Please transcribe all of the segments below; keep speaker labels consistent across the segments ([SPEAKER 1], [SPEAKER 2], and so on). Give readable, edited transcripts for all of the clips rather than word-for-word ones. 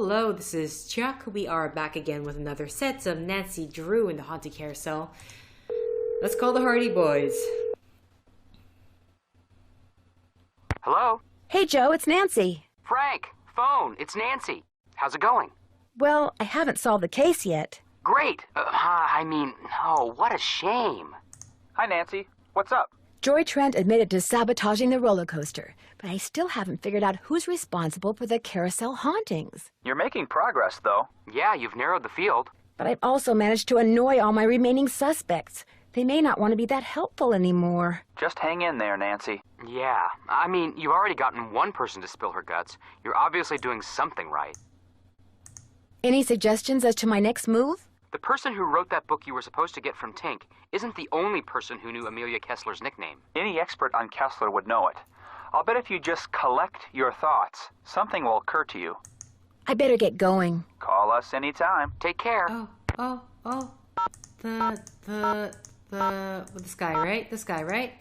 [SPEAKER 1] Hello, this is Chiak. We are back again with another set of Nancy Drew in the Haunted Carousel. Let's call the Hardy Boys.
[SPEAKER 2] Hello?
[SPEAKER 3] Hey, Joe, it's Nancy.
[SPEAKER 2] Frank, phone, it's Nancy. How's it going?
[SPEAKER 3] Well, I haven't solved the case yet.
[SPEAKER 2] Great. Oh, what a shame. Hi, Nancy. What's up?
[SPEAKER 3] Joy Trent admitted to sabotaging the roller coaster, but I still haven't figured out who's responsible for the carousel hauntings.
[SPEAKER 4] You're making progress, though.
[SPEAKER 2] Yeah, you've narrowed the field.
[SPEAKER 3] But I've also managed to annoy all my remaining suspects. They may not want to be that helpful anymore.
[SPEAKER 4] Just hang in there, Nancy.
[SPEAKER 2] Yeah, you've already gotten one person to spill her guts. You're obviously doing something right.
[SPEAKER 3] Any suggestions as to my next move?
[SPEAKER 2] The person who wrote that book you were supposed to get from Tink isn't the only person who knew Amelia Kessler's nickname.
[SPEAKER 4] Any expert on Kessler would know it. I'll bet if you just collect your thoughts, something will occur to you.
[SPEAKER 3] I better get going.
[SPEAKER 4] Call us anytime.
[SPEAKER 2] Take care.
[SPEAKER 1] This guy, right? This guy, right?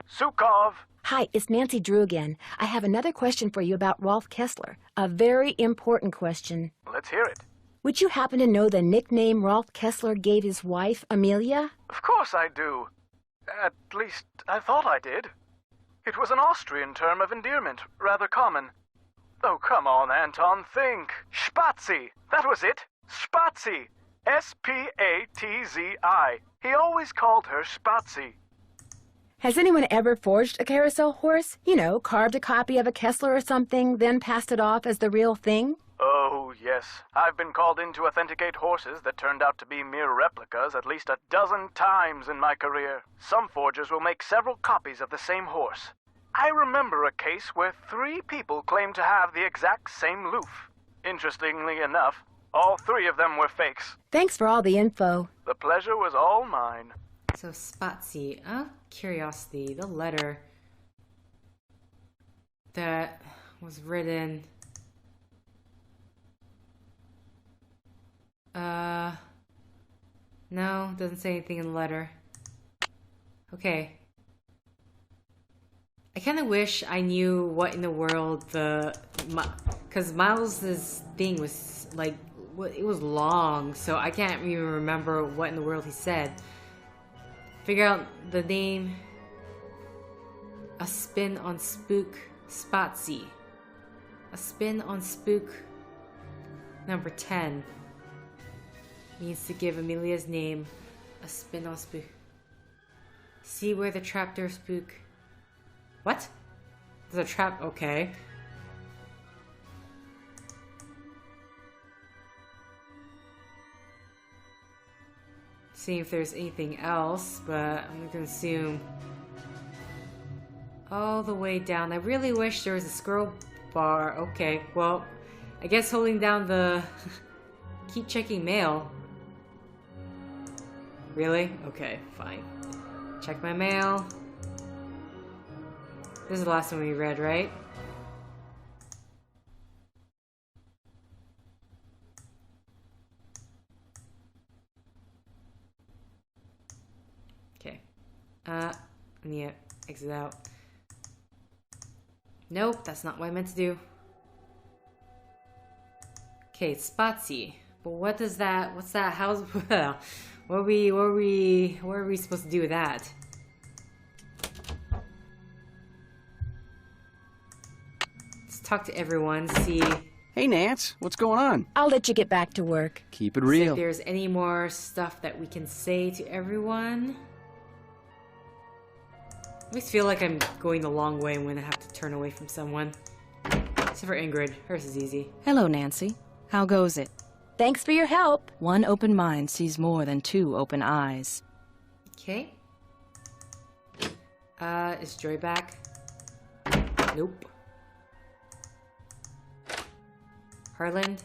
[SPEAKER 4] Sukov!
[SPEAKER 3] Hi, it's Nancy Drew again. I have another question for you about Rolf Kessler. A very important question.
[SPEAKER 4] Let's hear it.
[SPEAKER 3] Would you happen to know the nickname Rolf Kessler gave his wife, Amelia?
[SPEAKER 5] Of course I do. At least, I thought I did. It was an Austrian term of endearment, rather common. Oh, come on, Anton, think. Spatzi! That was it. Spatzi! S-P-A-T-Z-I. He always called her Spatzi.
[SPEAKER 3] Has anyone ever forged a carousel horse? You know, carved a copy of a Kessler or something, then passed it off as the real thing?
[SPEAKER 5] Oh, yes. I've been called in to authenticate horses that turned out to be mere replicas at least a dozen times in my career. Some forgers will make several copies of the same horse. I remember a case where 3 people claimed to have the exact same loof. Interestingly enough, all 3 of them were fakes.
[SPEAKER 3] Thanks for all the info.
[SPEAKER 5] The pleasure was all mine.
[SPEAKER 1] So, Spatsy, curiosity, the letter that was written. No, doesn't say anything in the letter. Okay. I kind of wish I knew what in the world because Miles's thing was like, it was long, so I can't even remember what in the world he said. Figure out the name. A spin on spook, Spatsy. A spin on spook number 10 means to give Amelia's name a spin on spook. See where the trapdoor spook. What? There's a trap. Okay. See if there's anything else, but I'm gonna assume all the way down. I really wish there was a scroll bar. Okay, well, I guess holding down the keep checking mail. Really? Okay, fine. Check my mail. This is the last one we read, right? Okay. I need to exit out. Nope, that's not what I meant to do. Okay, Spatsy. But what does that, what's that, how's, what are we supposed to do with that? Let's talk to everyone, see.
[SPEAKER 6] Hey, Nance, what's going on?
[SPEAKER 3] I'll let you get back to work.
[SPEAKER 6] Keep it
[SPEAKER 1] See
[SPEAKER 6] real.
[SPEAKER 1] if there's any more stuff that we can say to everyone. I always feel like I'm going the long way when I have to turn away from someone. Except for Ingrid. Hers is easy.
[SPEAKER 7] Hello, Nancy. How goes it?
[SPEAKER 3] Thanks for your help.
[SPEAKER 7] One open mind sees more than 2 open eyes.
[SPEAKER 1] Okay. Is Joy back? Nope. Harland?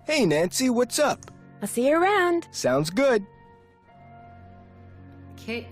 [SPEAKER 8] Hey, Nancy, what's up?
[SPEAKER 3] I'll see you around.
[SPEAKER 8] Sounds good.
[SPEAKER 1] Okay.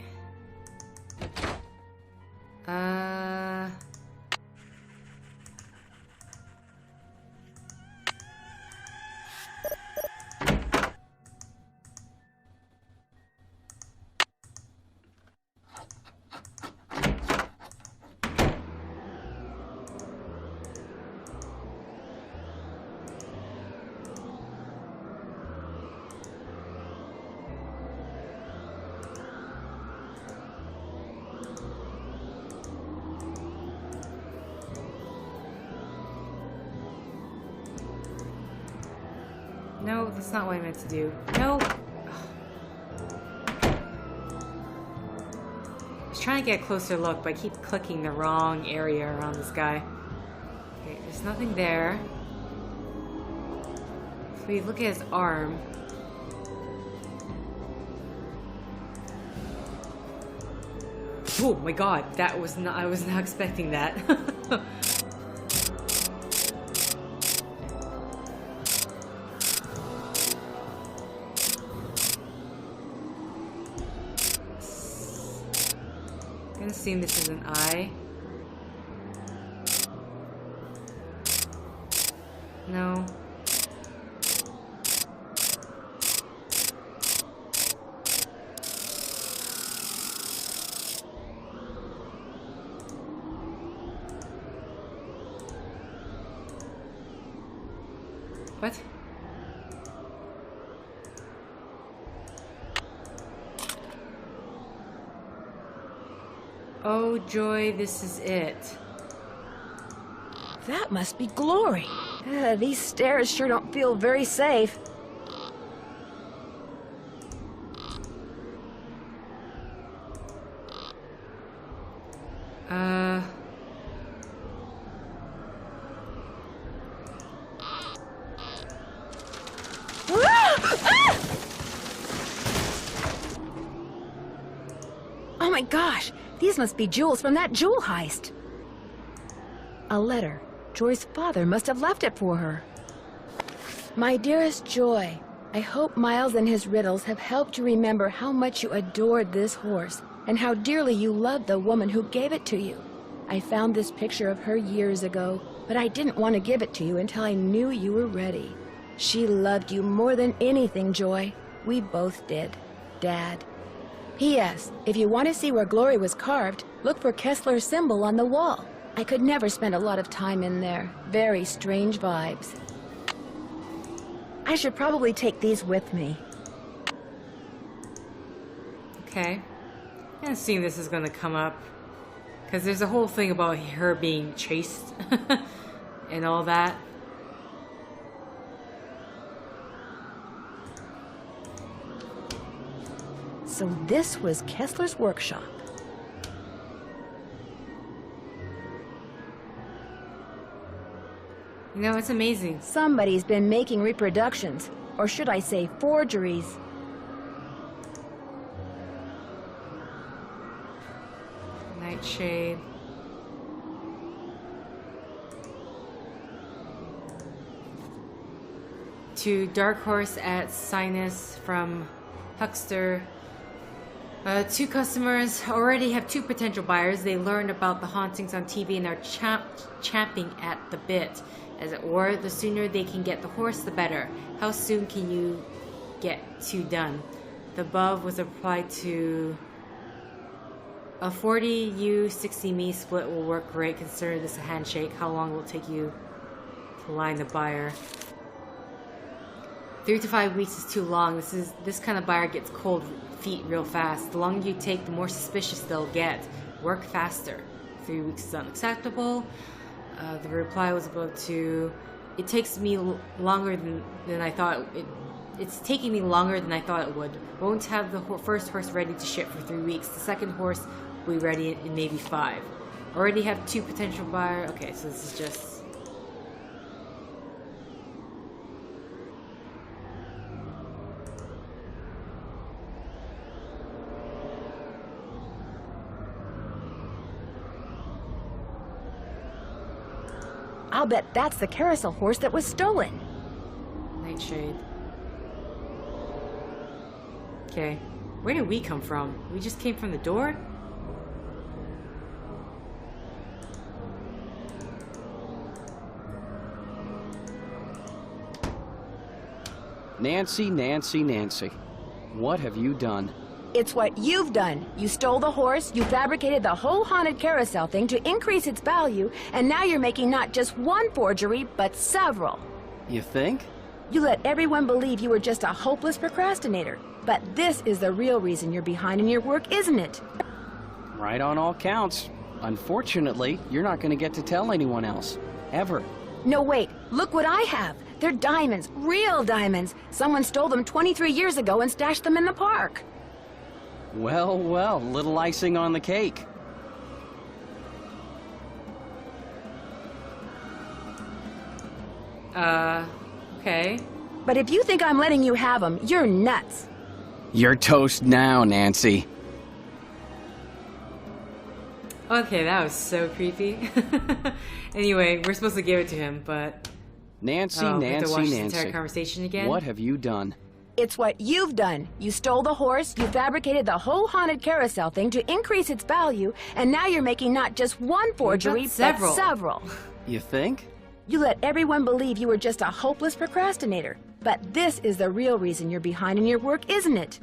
[SPEAKER 1] No, that's not what I meant to do. No! I was trying to get a closer look, but I keep clicking the wrong area around this guy. Okay, there's nothing there. If we look at his arm... Oh my god, that was not... I was not expecting that. I'm gonna assume this is an eye. No. What? Oh, joy, this is it.
[SPEAKER 3] That must be Glory. These stairs sure don't feel very safe. Oh my gosh, these must be jewels from that jewel heist. A letter. Joy's father must have left it for her. My dearest Joy, I hope Miles and his riddles have helped you remember how much you adored this horse and how dearly you loved the woman who gave it to you. I found this picture of her years ago, but I didn't want to give it to you until I knew you were ready. She loved you more than anything, Joy. We both did. Dad. P.S. If you want to see where Glory was carved, look for Kessler's symbol on the wall. I could never spend a lot of time in there. Very strange vibes. I should probably take these with me.
[SPEAKER 1] Okay. I assume this is gonna come up. Because there's a whole thing about her being chased. And all that.
[SPEAKER 3] So this was Kessler's workshop.
[SPEAKER 1] You know, it's amazing.
[SPEAKER 3] Somebody's been making reproductions, or should I say forgeries.
[SPEAKER 1] Nightshade. To Dark Horse at Sinus from Huckster. Two customers already have two potential buyers. They learned about the hauntings on TV and are champing at the bit. As it were, the sooner they can get the horse, the better. How soon can you get two done? The above was applied to a 40 you, 60 me split will work great. Consider this a handshake. How long will it take you to line the buyer? 3 to 5 weeks is too long. This kind of buyer gets cold feet real fast. The longer you take, the more suspicious they'll get. Work faster. 3 weeks is unacceptable. The reply was about to... It takes me longer than I thought. It's taking me longer than I thought it would. Won't have the first horse ready to ship for 3 weeks. The second horse will be ready in maybe 5. Already have two potential buyers. Okay, so this is just...
[SPEAKER 3] I'll bet that's the carousel horse that was stolen.
[SPEAKER 1] Nightshade. Okay. Where did we come from? We just came from the door?
[SPEAKER 6] Nancy, Nancy, Nancy. What have you done?
[SPEAKER 3] It's what you've done. You stole the horse, you fabricated the whole Haunted Carousel thing to increase its value, and now you're making not just one forgery, but several.
[SPEAKER 6] You think?
[SPEAKER 3] You let everyone believe you were just a hopeless procrastinator. But this is the real reason you're behind in your work, isn't it?
[SPEAKER 6] Right on all counts. Unfortunately, you're not going to get to tell anyone else. Ever.
[SPEAKER 3] No, wait. Look what I have. They're diamonds, real diamonds. Someone stole them 23 years ago and stashed them in the park.
[SPEAKER 6] Well, well, little icing on the cake.
[SPEAKER 1] Okay.
[SPEAKER 3] But if you think I'm letting you have them, you're nuts.
[SPEAKER 6] You're toast now, Nancy.
[SPEAKER 1] Okay, that was so creepy. Anyway, we're supposed to give it to him, but...
[SPEAKER 6] Nancy,
[SPEAKER 1] we have to watch this
[SPEAKER 6] Nancy.
[SPEAKER 1] entire conversation again?
[SPEAKER 6] What have you done?
[SPEAKER 3] It's what you've done. You stole the horse, you fabricated the whole Haunted Carousel thing to increase its value, and now you're making not just one forgery, but several.
[SPEAKER 6] You think?
[SPEAKER 3] You let everyone believe you were just a hopeless procrastinator. But this is the real reason you're behind in your work, isn't it?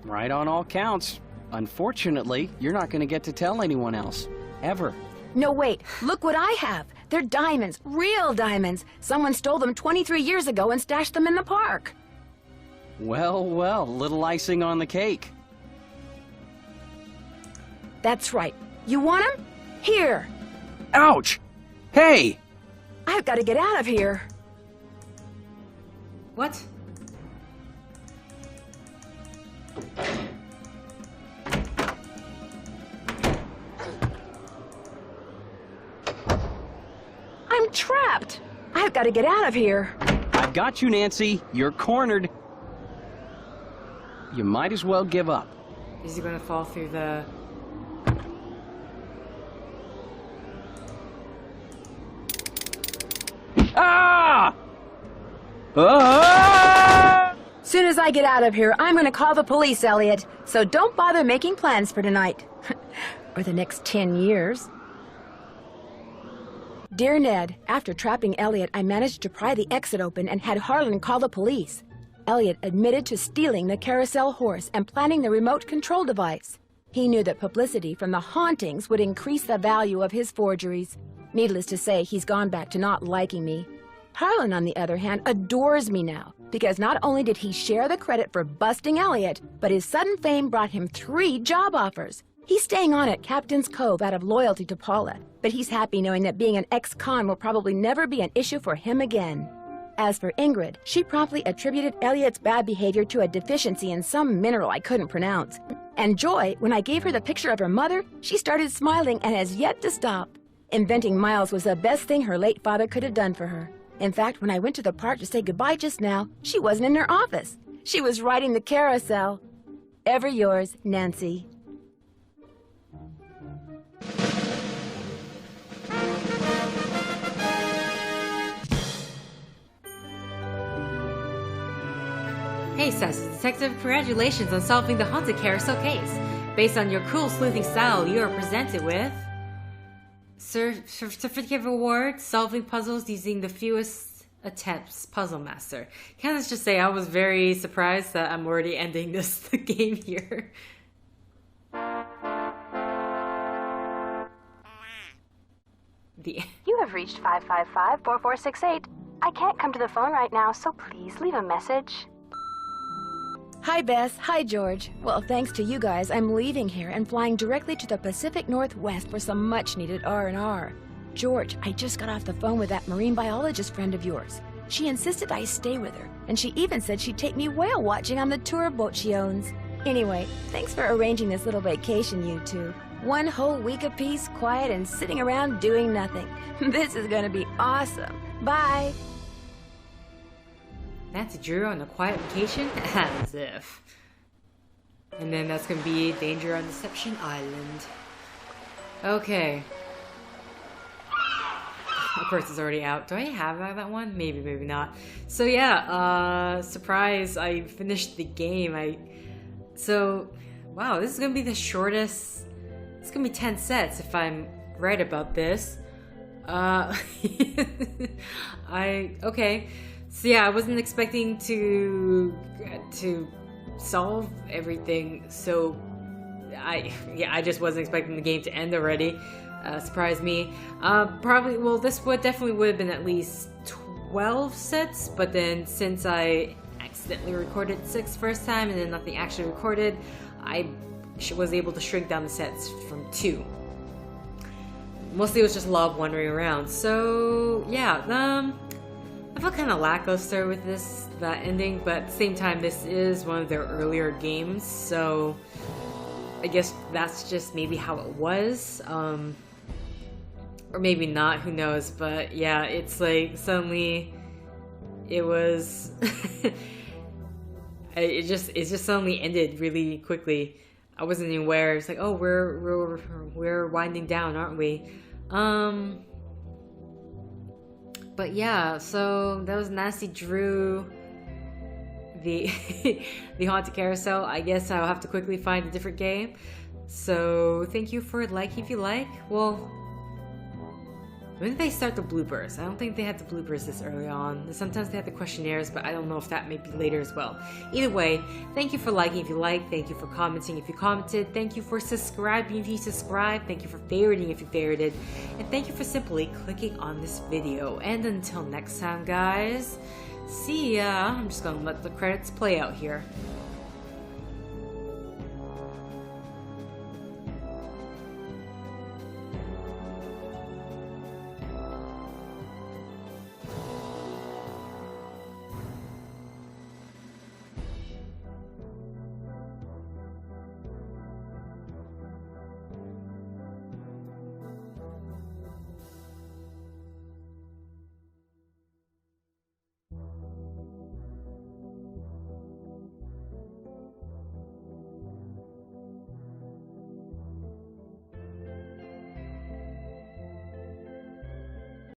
[SPEAKER 6] Right on all counts. Unfortunately, you're not going to get to tell anyone else. Ever.
[SPEAKER 3] No, wait. Look what I have. They're diamonds, real diamonds. Someone stole them 23 years ago and stashed them in the park.
[SPEAKER 6] Well, well, little icing on the cake.
[SPEAKER 3] That's right. You want them? Here.
[SPEAKER 6] Ouch! Hey!
[SPEAKER 3] I've got to get out of here.
[SPEAKER 1] What?
[SPEAKER 3] I'm trapped. I've got to get out of here.
[SPEAKER 6] I've got you, Nancy. You're cornered. You might as well give up.
[SPEAKER 1] Is he gonna fall through the...
[SPEAKER 6] Ah! Ah!
[SPEAKER 3] Soon as I get out of here, I'm going to call the police, Elliot. So don't bother making plans for tonight. Or the next 10 years. Dear Ned, after trapping Elliot, I managed to pry the exit open and had Harlan call the police. Elliot admitted to stealing the carousel horse and planning the remote control device. He knew that publicity from the hauntings would increase the value of his forgeries. Needless to say, he's gone back to not liking me. Harlan, on the other hand, adores me now, because not only did he share the credit for busting Elliot, but his sudden fame brought him 3 job offers. He's staying on at Captain's Cove out of loyalty to Paula, but he's happy knowing that being an ex-con will probably never be an issue for him again. As for Ingrid, she promptly attributed Elliot's bad behavior to a deficiency in some mineral I couldn't pronounce. And Joy, when I gave her the picture of her mother, she started smiling and has yet to stop. Inventing Miles was the best thing her late father could have done for her. In fact, when I went to the park to say goodbye just now, she wasn't in her office. She was riding the carousel. Ever yours, Nancy.
[SPEAKER 1] Hey, Sassy Detective, congratulations on solving the Haunted Carousel case. Based on your cool sleuthing style, you are presented with... Certificate of Award, solving puzzles using the fewest attempts, Puzzle Master. Can I just say I was very surprised that I'm already ending this game here.
[SPEAKER 8] You have reached 555-4468. I can't come to the phone right now, so please leave a message.
[SPEAKER 3] Hi, Beth. Hi, George. Well, thanks to you guys, I'm leaving here and flying directly to the Pacific Northwest for some much-needed R&R. George, I just got off the phone with that marine biologist friend of yours. She insisted I stay with her, and she even said she'd take me whale watching on the tour boat she owns. Anyway, thanks for arranging this little vacation, you two. 1 whole week apiece, quiet and sitting around doing nothing. This is gonna be awesome. Bye!
[SPEAKER 1] Nancy Drew on a quiet vacation? As if. And then that's gonna be Danger on Deception Island. Okay. Of course it's already out. Do I have that one? Maybe, maybe not. So yeah, surprise, I finished the game. Wow, this is gonna be the shortest. It's gonna be 10 sets if I'm right about this. Okay. So yeah, I wasn't expecting to solve everything, so I just wasn't expecting the game to end already. Surprised me. This definitely would have been at least 12 sets, but then since I accidentally recorded 6 first time and then nothing actually recorded, I was able to shrink down the sets from 2. Mostly it was just love wandering around. So yeah, I felt kind of lackluster with that ending, but at the same time, this is one of their earlier games, so I guess that's just maybe how it was, or maybe not, who knows, but yeah, it's like, suddenly, it was, it just suddenly ended really quickly. I wasn't even aware. It's like, oh, we're winding down, aren't we? But yeah, so that was Nasty Drew, the the Haunted Carousel. I guess I'll have to quickly find a different game. So thank you for liking if you like. Well, when did they start the bloopers? I don't think they had the bloopers this early on. Sometimes they have the questionnaires, but I don't know if that may be later as well. Either way, thank you for liking if you like. Thank you for commenting if you commented. Thank you for subscribing if you subscribed. Thank you for favoriting if you favorited. And thank you for simply clicking on this video. And until next time, guys, see ya. I'm just gonna let the credits play out here.